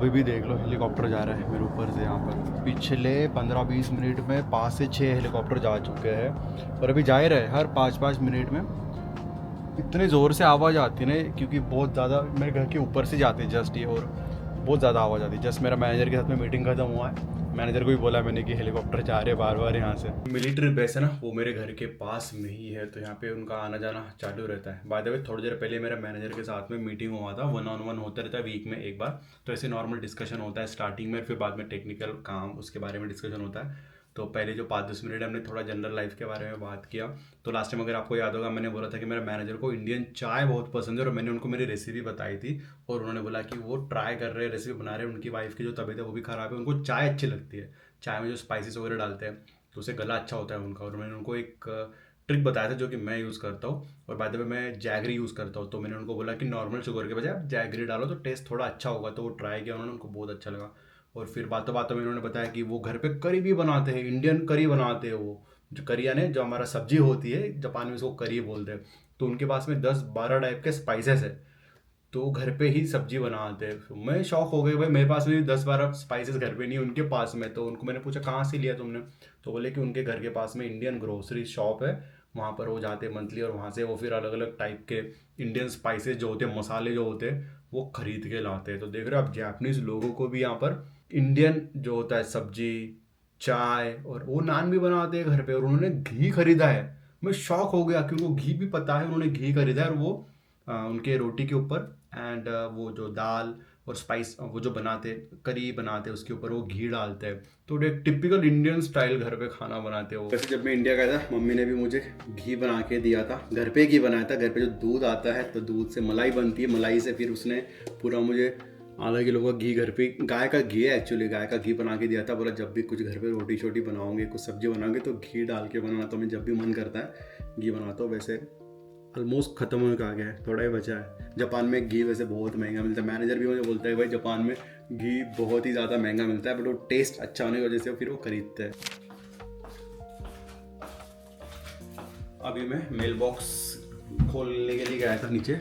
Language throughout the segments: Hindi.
अभी भी देख लो हेलीकॉप्टर जा रहा है मेरे ऊपर से। यहाँ पर पिछले 15-20 मिनट में 5 से 6 हेलीकॉप्टर जा चुके हैं और अभी जा ही रहे हर 5-5 मिनट में। इतने ज़ोर से आवाज़ आती है ना, क्योंकि बहुत ज़्यादा मेरे घर के ऊपर से जाती है जस्ट ये, और बहुत ज़्यादा आवाज़ आती है। जस्ट मेरा मैनेजर के साथ में मीटिंग खत्म हुआ है, मैनेजर को भी बोला मैंने कि हेलीकॉप्टर जा रहे बार बार यहाँ से। मिलिट्री बेस है ना, वो मेरे घर के पास में ही है, तो यहाँ पे उनका आना जाना चालू रहता है। बाय द वे थोड़ी देर पहले मेरा मैनेजर के साथ में मीटिंग हुआ था, 1-on-1 होता रहता है वीक में एक बार। तो ऐसे नॉर्मल डिस्कशन होता है स्टार्टिंग में, फिर बाद में टेक्निकल काम उसके बारे में डिस्कशन होता है। तो पहले जो 5-10 मिनट हमने थोड़ा जनरल लाइफ के बारे में बात किया। तो लास्ट टाइम अगर आपको याद होगा मैंने बोला था कि मेरे मैनेजर को इंडियन चाय बहुत पसंद है, और मैंने उनको मेरी रेसिपी बताई थी और उन्होंने बोला कि वो ट्राई कर रहे हैं, रेसिपी बना रहे हैं। उनकी वाइफ की जो तबीयत है वो भी ख़राब है, उनको चाय अच्छी लगती है, चाय में जो स्पाइसेस वगैरह डालते हैं तो उससे गला अच्छा होता है उनका। और मैंने उनको एक ट्रिक बताया था जो कि मैं यूज़ करता हूँ, और बाद में मैं जैगरी यूज़ करता हूँ। तो मैंने उनको बोला कि नॉर्मल शुगर के बजाय आप जैगरी डालो तो टेस्ट थोड़ा अच्छा होगा। तो वो ट्राई किया उन्होंने, उनको बहुत अच्छा लगा। और फिर बातों बातों में उन्होंने बताया कि वो घर पे करी भी बनाते हैं, इंडियन करी बनाते हैं। वो जो करी यानी जो हमारा सब्जी होती है, जापान में उसको करी बोलते हैं। तो उनके पास में 10-12 टाइप के स्पाइसेस है, तो घर पे ही सब्जी बनाते हैं। तो मैं शौक हो गई, भाई मेरे पास में 10-12 स्पाइसेस घर पे नहीं है, उनके पास में। तो उनको मैंने पूछा कहाँ से लिया तुमने, तो बोले कि उनके घर के पास में इंडियन ग्रोसरी शॉप है, वहाँ पर वो जाते हैं मंथली, और वहाँ से वो फिर अलग अलग टाइप के इंडियन स्पाइसेस जो होते हैं, मसाले जो होते हैं, वो खरीद के लाते हैं। तो देख रहे हो आप, जापानीज लोगों को भी यहाँ पर इंडियन जो होता है सब्जी, चाय, और वो नान भी बनाते हैं घर पे। और उन्होंने घी खरीदा है, मैं शॉक हो गया कि उनको घी भी पता है। उन्होंने घी खरीदा है, और वो उनके रोटी के ऊपर एंड वो जो दाल और स्पाइस वो जो बनाते करी बनाते हैं उसके ऊपर वो घी डालते हैं। तो एक टिपिकल इंडियन स्टाइल घर पे खाना बनाते हो। वैसे जब मैं इंडिया गया था मम्मी ने भी मुझे घी बना के दिया था, घर पे घी बनाया था। घर पे जो दूध आता है तो दूध से मलाई बनती है, मलाई से फिर उसने पूरा मुझे आधा किलो का घी, घर पे गाय का घी है एक्चुअली, गाय का घी बना के दिया था। बोला जब भी कुछ घर पे रोटी शोटी बनाओगे, कुछ सब्जी बनाओगे तो घी डाल के बनाना। तो मैं जब भी मन करता है घी बनाता हूँ। वैसे ऑलमोस्ट खत्म होने का आ गया है, थोड़ा ही बचा है। जापान में घी वैसे बहुत महंगा मिलता है, मैनेजर भी मुझे बोलता है भाई जापान में घी बहुत ही ज़्यादा महंगा मिलता है, बट वो टेस्ट अच्छा होने की वजह से फिर वो खरीदते हैं। अभी मैं मेल बॉक्स खोलने के लिए गया था नीचे।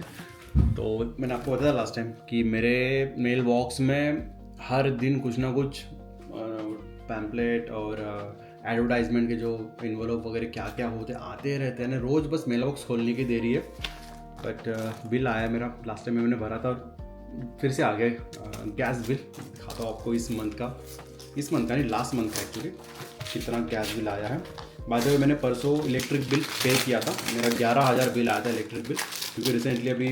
तो मैंने आपको बताया लास्ट टाइम कि मेरे मेल बॉक्स में हर दिन कुछ ना कुछ पैम्पलेट और एडवर्टाइजमेंट के जो इन्वॉल्व वगैरह क्या क्या होते आते रहते हैं ना, रोज़ बस मेल बॉक्स खोलने की देरी है। बट बिल आया मेरा, लास्ट टाइम मैंने भरा था और फिर से आ गया गैस बिल। दिखाता हूँ आपको इस मंथ का नहीं, लास्ट मंथ का एक्चुअली कितना गैस बिल आया है। बाद में मैंने परसों इलेक्ट्रिक बिल पे किया था, मेरा 11,000 बिल आया था इलेक्ट्रिक बिल। क्योंकि रिसेंटली अभी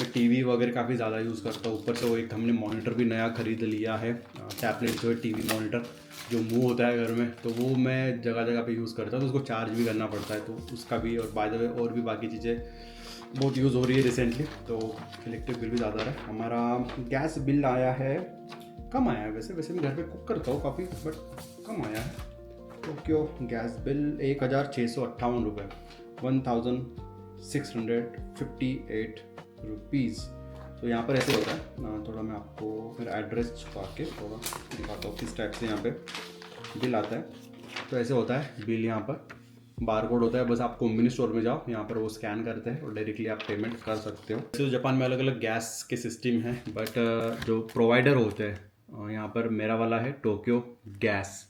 मैं टीवी वगैरह काफ़ी ज़्यादा यूज़ करता हूँ। ऊपर से वो एक हमने मॉनिटर भी नया ख़रीद लिया है, टैबलेट जो है टीवी मॉनिटर जो मुंह होता है घर में, तो वो मैं जगह जगह पे यूज़ करता हूँ। तो उसको चार्ज भी करना पड़ता है, तो उसका भी, और बाय द वे और भी बाकी चीज़ें बहुत यूज़ हो रही है रिसेंटली। तो इलेक्ट्रिक बिल भी ज़्यादा है। हमारा गैस बिल आया है, कम आया है वैसे मैं घर पे कुक करता हूँ काफ़ी, बट कम आया है। तो क्यों गैस बिल 1,658 रुपये, 1,658 रुपीज़। तो यहाँ पर ऐसे होता है, थोड़ा मैं आपको मेरा एड्रेस छुपा के थोड़ा दिखाता हूँ किस टाइप से यहाँ पे बिल आता है। तो ऐसे होता है बिल, यहाँ पर बार कोड होता है, बस आप कॉम्बिनी स्टोर में जाओ, यहाँ पर वो स्कैन करते हैं और डायरेक्टली आप पेमेंट कर सकते हो। तो जापान में अलग अलग गैस के सिस्टम हैं, बट जो प्रोवाइडर होते हैं यहाँ पर मेरा वाला है टोक्यो गैस।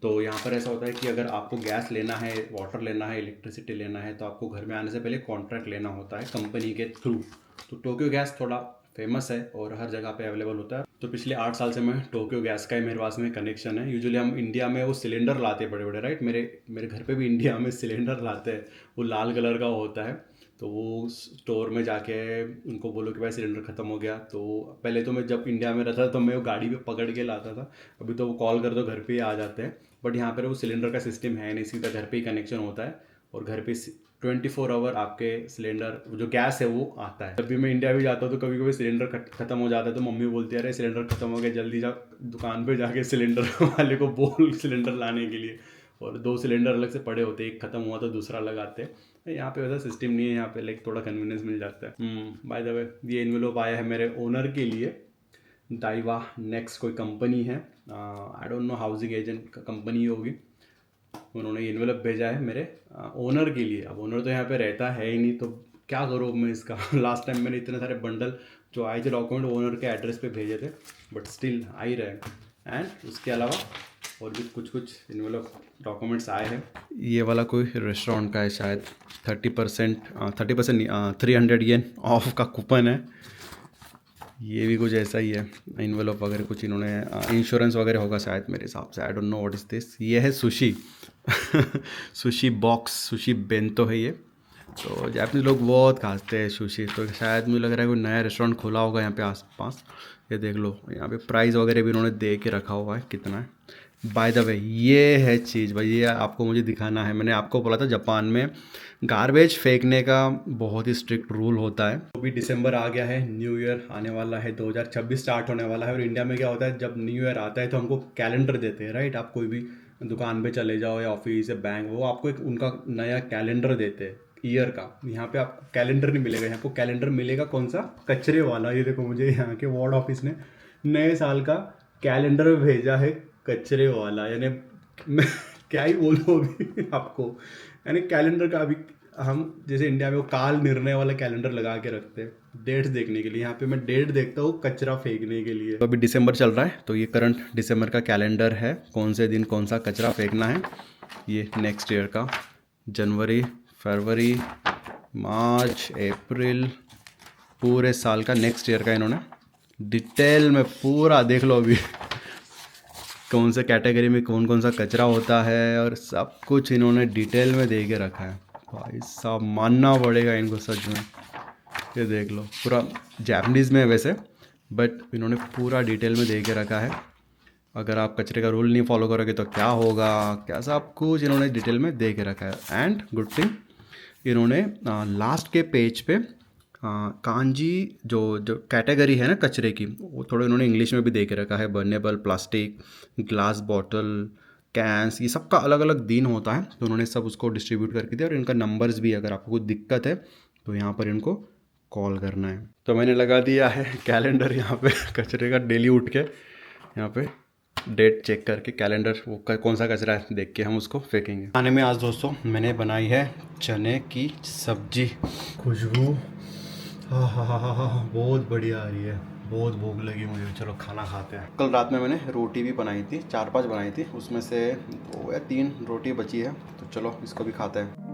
तो यहाँ पर ऐसा होता है कि अगर आपको गैस लेना है, वाटर लेना है, इलेक्ट्रिसिटी लेना है, तो आपको घर में आने से पहले कॉन्ट्रैक्ट लेना होता है कंपनी के थ्रू। तो टोक्यो गैस थोड़ा फेमस है और हर जगह पे अवेलेबल होता है। तो पिछले 8 साल से मैं टोक्यो गैस का ही मेरे पास में कनेक्शन है। यूजुअली हम इंडिया में वो सिलेंडर लाते हैं बड़े बड़े, राइट, मेरे घर पे भी इंडिया में सिलेंडर लाते हैं, वो लाल कलर का होता है। तो वो स्टोर में जाके उनको बोलो कि भाई सिलेंडर ख़त्म हो गया। तो पहले तो मैं जब इंडिया में रहता था तो मैं वो गाड़ी पे पकड़ के लाता था, अभी तो वो कॉल कर दो घर पे ही आ जाते हैं। बट यहाँ पर वो सिलेंडर का सिस्टम है नहीं, सीधा घर पे ही कनेक्शन होता है और घर पे 24 आवर आपके सिलेंडर जो गैस है वो आता है। जब भी मैं इंडिया भी जाता हूँ तो कभी कभी सिलेंडर ख़त्म हो जाता है, तो मम्मी बोलती है अरे सिलेंडर ख़त्म हो गया, जल्दी जा दुकान पे जाके सिलेंडर वाले को बोल सिलेंडर लाने के लिए। और 2 सिलेंडर अलग से पड़े होते हैं, एक ख़त्म हुआ तो दूसरा लगाते हैं। यहाँ पे वैसा सिस्टम नहीं है, यहाँ पे लाइक थोड़ा कन्वीनियंस मिल जाता है। बाय द वे ये एनवेलोप आया है मेरे ओनर के लिए, डाइवा नेक्स्ट कोई कंपनी है, I don't know, housing agent का कंपनी होगी। उन्होंने एनवेलप भेजा है मेरे ओनर के लिए। अब ओनर तो यहाँ पे रहता है ही नहीं, तो क्या करूँ मैं इसका लास्ट टाइम मैंने इतने सारे बंडल जो आए थे डॉक्यूमेंट ओनर के एड्रेस पे भेजे थे, बट स्टिल आ ही रहे। एंड उसके अलावा और भी कुछ इनवेलप डॉक्यूमेंट्स आए हैं। ये वाला कोई रेस्टोरेंट का है शायद, 30% नहीं, 300 येन ऑफ का कूपन है। ये भी कुछ ऐसा ही है, इन्वेलप वगैरह कुछ इन्होंने, इंश्योरेंस वगैरह होगा शायद मेरे हिसाब से, I don't know what is this. ये है sushi sushi box, sushi bento है ये। तो जापानीज लोग बहुत खाते हैं सुशी, तो शायद मुझे लग रहा है कोई नया रेस्टोरेंट खुला होगा यहाँ पे आसपास। ये देख लो, यहाँ पे प्राइस वगैरह भी इन्होंने दे के रखा हुआ है कितना है। बाय द वे ये है चीज़ भाई, ये आपको मुझे दिखाना है। मैंने आपको बोला था जापान में गार्बेज फेंकने का बहुत ही स्ट्रिक्ट रूल होता है। अभी दिसंबर आ गया है, न्यू ईयर आने वाला है, 2026 स्टार्ट होने वाला है। और इंडिया में क्या होता है, जब न्यू ईयर आता है तो हमको कैलेंडर देते हैं, राइट। आप कोई भी दुकान पे चले जाओ या ऑफिस या बैंक, वो आपको एक उनका नया कैलेंडर देते हैं ईयर का। यहाँ पे आपको कैलेंडर नहीं मिलेगा, यहाँ को कैलेंडर मिलेगा कौन सा, कचरे वाला। ये देखो, मुझे यहाँ के वार्ड ऑफिस ने नए साल का कैलेंडर भेजा है, कचरे वाला। यानी मैं क्या ही बोलूँ अभी आपको, यानी कैलेंडर का अभी हम जैसे इंडिया में वो काल निर्णय वाला कैलेंडर लगा के रखते हैं डेट्स देखने के लिए, यहाँ पे मैं डेट देखता हूँ कचरा फेंकने के लिए। तो अभी दिसंबर चल रहा है, तो ये करंट दिसंबर का कैलेंडर है, कौन से दिन कौन सा कचरा फेंकना है। ये नेक्स्ट ईयर का जनवरी, फरवरी, मार्च, अप्रैल, पूरे साल का नेक्स्ट ईयर का इन्होंने डिटेल में पूरा देख लो अभी कौन से कैटेगरी में कौन कौन सा कचरा होता है, और सब कुछ इन्होंने डिटेल में दे के रखा है। भाई साहब मानना पड़ेगा इनको सच में। ये देख लो, पूरा जापानीज़ में है वैसे, बट इन्होंने पूरा डिटेल में दे के रखा है। अगर आप कचरे का रूल नहीं फॉलो करोगे तो क्या होगा, क्या सब कुछ इन्होंने डिटेल में दे के रखा है। एंड गुड थिंग इन्होंने लास्ट के पेज पे कांजी जो कैटेगरी है ना कचरे की, वो थोड़ा इन्होंने इंग्लिश में भी दे के रखा है। बर्नेबल, प्लास्टिक, ग्लास बॉटल, कैंस, ये सब का अलग अलग दिन होता है, तो उन्होंने सब उसको डिस्ट्रीब्यूट करके दिया। और इनका नंबर्स भी, अगर आपको कोई दिक्कत है तो यहाँ पर इनको कॉल करना है। तो मैंने लगा दिया है कैलेंडर यहाँ पे कचरे का, डेली उठ के यहाँ पे डेट चेक करके कैलेंडर वो कौन सा कचरा है देख के हम उसको फेंकेंगे। खाने में आज दोस्तों मैंने बनाई है चने की सब्जी। खुशबू हाँ, बहुत बढ़िया आ रही है, बहुत भूख लगी मुझे। चलो खाना खाते हैं। कल रात में मैंने रोटी भी बनाई थी, 4-5 बनाई थी, उसमें से 2 या 3 रोटी बची है, तो चलो इसको भी खाते हैं।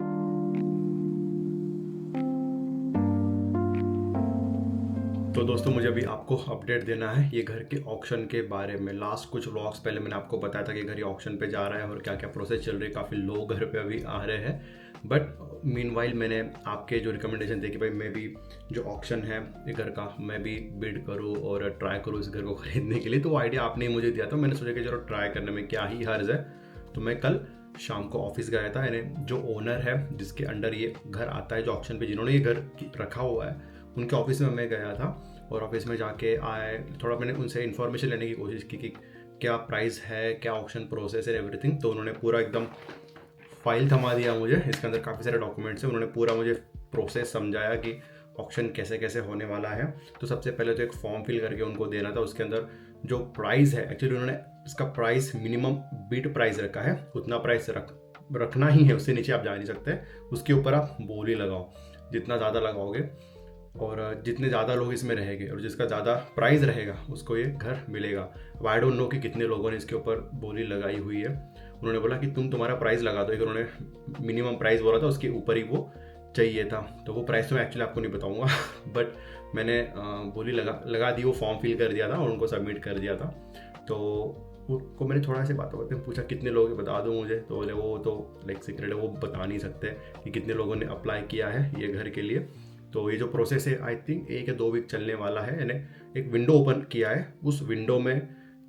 तो दोस्तों मुझे अभी आपको अपडेट देना है ये घर के ऑक्शन के बारे में। लास्ट कुछ व्लॉग्स पहले मैंने आपको बताया था कि घर ये ऑक्शन पे जा रहा है और क्या क्या प्रोसेस चल रही है। काफ़ी लोग घर पे अभी आ रहे हैं, बट मीनवाइल मैंने आपके जो रिकमेंडेशन थे कि भाई मैं भी जो ऑक्शन है ये घर का मैं भी बिड करूँ और ट्राई करूँ इस घर को ख़रीदने के लिए। तो वो आइडिया आपने मुझे दिया था, मैंने सोचा कि चलो ट्राई करने में क्या ही हर्ज है। तो मैं कल शाम को ऑफिस गया था, यानी जो ओनर है जिसके अंडर ये घर आता है, जो ऑक्शन पे जिन्होंने ये घर रखा हुआ है, उनके ऑफिस में मैं गया था। और ऑफिस में जाके आए, थोड़ा मैंने उनसे इन्फॉर्मेशन लेने की कोशिश की कि क्या प्राइस है, क्या ऑक्शन प्रोसेस है, एवरीथिंग। तो उन्होंने पूरा एकदम फाइल थमा दिया मुझे, इसके अंदर काफ़ी सारे डॉक्यूमेंट्स हैं। उन्होंने पूरा मुझे प्रोसेस समझाया कि ऑक्शन कैसे कैसे होने वाला है। तो सबसे पहले तो एक फॉर्म फिल करके उनको देना था, उसके अंदर जो प्राइस है, एक्चुअली उन्होंने इसका प्राइस मिनिमम बिड प्राइस रखा है, उतना प्राइस रखना ही है, उससे नीचे आप जा नहीं सकते। उसके ऊपर आप बोली लगाओ, जितना ज़्यादा लगाओगे और जितने ज़्यादा लोग इसमें रहेंगे और जिसका ज़्यादा प्राइस रहेगा उसको ये घर मिलेगा। अब आई डोंट नो कि कितने लोगों ने इसके ऊपर बोली लगाई हुई है। उन्होंने बोला कि तुम्हारा प्राइस लगा दो, एक उन्होंने मिनिमम प्राइस बोला था, उसके ऊपर ही वो चाहिए था। तो वो प्राइस तो मैं एक्चुअली आपको नहीं बताऊंगा बट मैंने बोली लगा दी, वो फॉर्म फिल कर दिया था और उनको सबमिट कर दिया था। तो उनको मैंने थोड़ा सी बातों करते पूछा कितने लोग बता दो मुझे, तो बोले वो तो लाइक सीक्रेट है, वो बता नहीं सकते कि कितने लोगों ने अप्लाई किया है ये घर के लिए। तो ये जो प्रोसेस है आई थिंक 1 या 2 वीक चलने वाला है। यानी एक विंडो ओपन किया है, उस विंडो में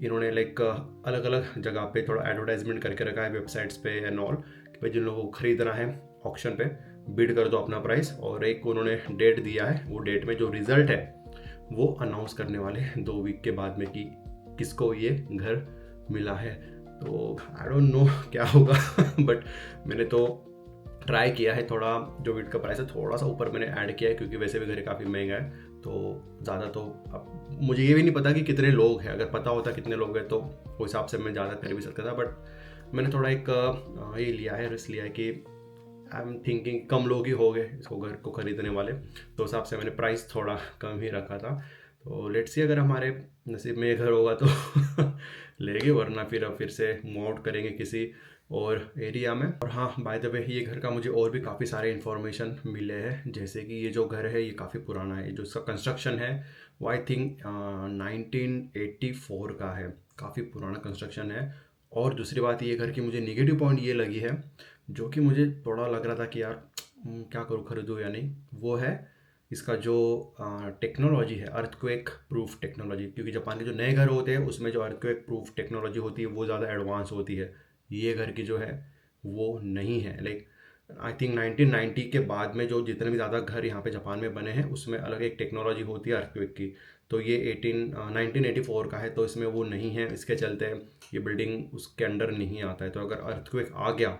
इन्होंने लाइक अलग अलग जगह पे थोड़ा एडवर्टाइजमेंट करके रखा है वेबसाइट्स पे एंड ऑल, कि भाई जिन लोगों को खरीदना है ऑक्शन पे बिड कर दो अपना प्राइस। और एक उन्होंने डेट दिया है, वो डेट में जो रिजल्ट है वो अनाउंस करने वाले 2 वीक के बाद में कि किसको ये घर मिला है। तो आई डोंट नो क्या होगा बट मैंने तो ट्राई किया है, थोड़ा जो बिड का प्राइस है थोड़ा सा ऊपर मैंने ऐड किया है, क्योंकि वैसे भी घर काफ़ी महंगा है। तो ज़्यादा तो अब मुझे ये भी नहीं पता कि कितने लोग हैं, अगर पता होता कितने लोग हैं तो उस हिसाब से मैं ज़्यादा कर भी सकता था। बट मैंने थोड़ा एक ये लिया है, रिस्क लिया है कि आई एम थिंकिंग कम लोग ही हो गए इसको घर को ख़रीदने वाले, तो उस हिसाब से मैंने प्राइस थोड़ा कम ही रखा था। तो लेट्स सी अगर हमारे नसीब में ये घर होगा तो लेंगे, वरना फिर अब फिर से मूव आउट करेंगे किसी और एरिया में। और हाँ, बाय द वे, ये घर का मुझे और भी काफ़ी सारे इन्फॉर्मेशन मिले हैं, जैसे कि ये जो घर है ये काफ़ी पुराना है। जो इसका कंस्ट्रक्शन है वो आई थिंक 1984 का है, काफ़ी पुराना कंस्ट्रक्शन है। और दूसरी बात, ये घर की मुझे निगेटिव पॉइंट ये लगी है, जो कि मुझे थोड़ा लग रहा था कि यार क्या करूँ, खरीदूँ या नहीं, वो है इसका जो टेक्नोलॉजी है, अर्थक्वेक प्रूफ टेक्नोलॉजी। क्योंकि जापान के जो नए घर होते हैं उसमें जो अर्थक्वेक प्रूफ टेक्नोलॉजी होती है वो ज़्यादा एडवांस होती है। ये घर की जो है वो नहीं है। लाइक आई थिंक 1990 के बाद में जो जितने भी ज़्यादा घर यहाँ पे जापान में बने हैं उसमें अलग एक टेक्नोलॉजी होती है अर्थक्वेक की। तो ये 1984 का है, तो इसमें वो नहीं है। इसके चलते ये बिल्डिंग उसके अंडर नहीं आता है। तो अगर अर्थक्वेक आ गया,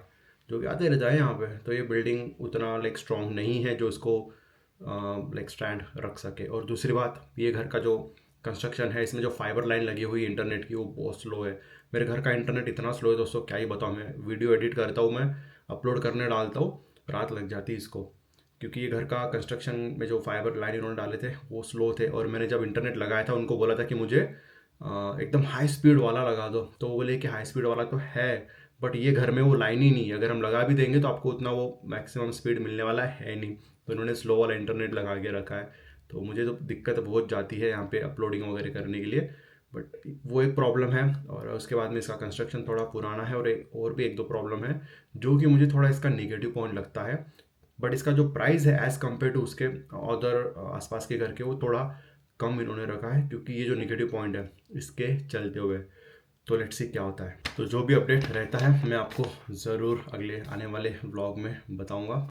जो कि आते रह जाए यहाँ पे, तो ये बिल्डिंग उतना लाइक स्ट्रॉन्ग नहीं है जो इसको लाइक स्टैंड रख सके। और दूसरी बात, ये घर का जो कंस्ट्रक्शन है, इसमें जो फाइबर लाइन लगी हुई है इंटरनेट की, वो बहुत स्लो है। मेरे घर का इंटरनेट इतना स्लो है दोस्तों, क्या ही बताऊँ। मैं वीडियो एडिट करता हूँ, मैं अपलोड करने डालता हूँ, रात लग जाती है इसको। क्योंकि ये घर का कंस्ट्रक्शन में जो फाइबर लाइन इन्होंने डाले थे वो स्लो थे। और मैंने जब इंटरनेट लगाया था उनको बोला था कि मुझे एकदम हाई स्पीड वाला लगा दो, तो वो बोले कि हाई स्पीड वाला तो है, बट ये घर में वो लाइन ही नहीं है। अगर हम लगा भी देंगे तो आपको उतना वो मैक्सिमम स्पीड मिलने वाला है नहीं। तो इन्होंने स्लो वाला इंटरनेट लगा के रखा है। तो मुझे तो दिक्कत बहुत जाती है यहाँ पे अपलोडिंग वगैरह करने के लिए, बट वो एक प्रॉब्लम है। और उसके बाद में इसका कंस्ट्रक्शन थोड़ा पुराना है, और और भी एक दो प्रॉब्लम है जो कि मुझे थोड़ा इसका निगेटिव पॉइंट लगता है। बट इसका जो प्राइस है एज़ कम्पेयर टू उसके अदर आसपास के घर के, वो थोड़ा कम इन्होंने रखा है, क्योंकि ये जो निगेटिव पॉइंट है इसके चलते हुए। तो लेट्स सी क्या होता है। तो जो भी अपडेट रहता है मैं आपको ज़रूर अगले आने वाले व्लॉग में बताऊंगा।